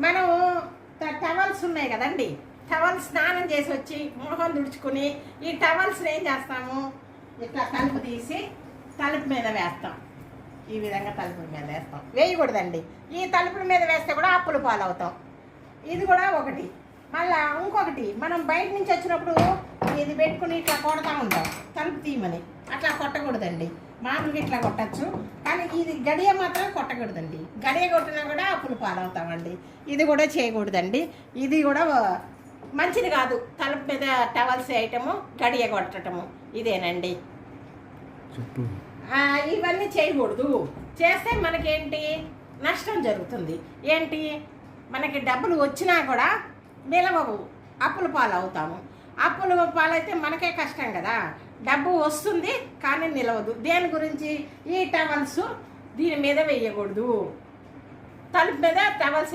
మనం టవల్స్ ఉన్నాయి కదండి, టవల్స్ స్నానం చేసి వచ్చి మొహం తుడుచుకుని ఈ టవల్స్ని ఏం చేస్తాము, ఇట్లా తలుపు తీసి తలుపు మీద వేస్తాం. ఈ విధంగా తలుపుల మీద వేస్తాం. వేయకూడదండి, ఈ తలుపుల మీద వేస్తే కూడా అప్పుల పాలవుతాం. ఇది కూడా ఒకటి. మళ్ళా ఇంకొకటి, మనం బయట నుంచి వచ్చినప్పుడు ఇది పెట్టుకుని ఇట్లా కొడతా ఉంటాం తలుపు తీయమని. అట్లా కొట్టకూడదండి, మామూలుగా ఇట్లా కొట్టచ్చు, కానీ ఇది గడియ మాత్రం కొట్టకూడదండి. గడియ కొట్టినా కూడా అప్పులు పాలవుతామండి. ఇది కూడా చేయకూడదండి. ఇది కూడా మంచిది కాదు. తలుపు మీద టవల్స్ వేయటము, గడియ కొట్టటము ఇదేనండి. ఇవన్నీ చేయకూడదు. చేస్తే మనకేంటి నష్టం జరుగుతుంది. ఏంటి, మనకి డబ్బులు వచ్చినా కూడా నిలవవు, అప్పుల పాలు అవుతాము. అప్పుల పాలైతే మనకే కష్టం కదా. డబ్బు వస్తుంది కానీ నిలవదు. దేని గురించి, ఈ టవల్స్ దీని మీద వేయకూడదు, తలుపు మీద టవల్స్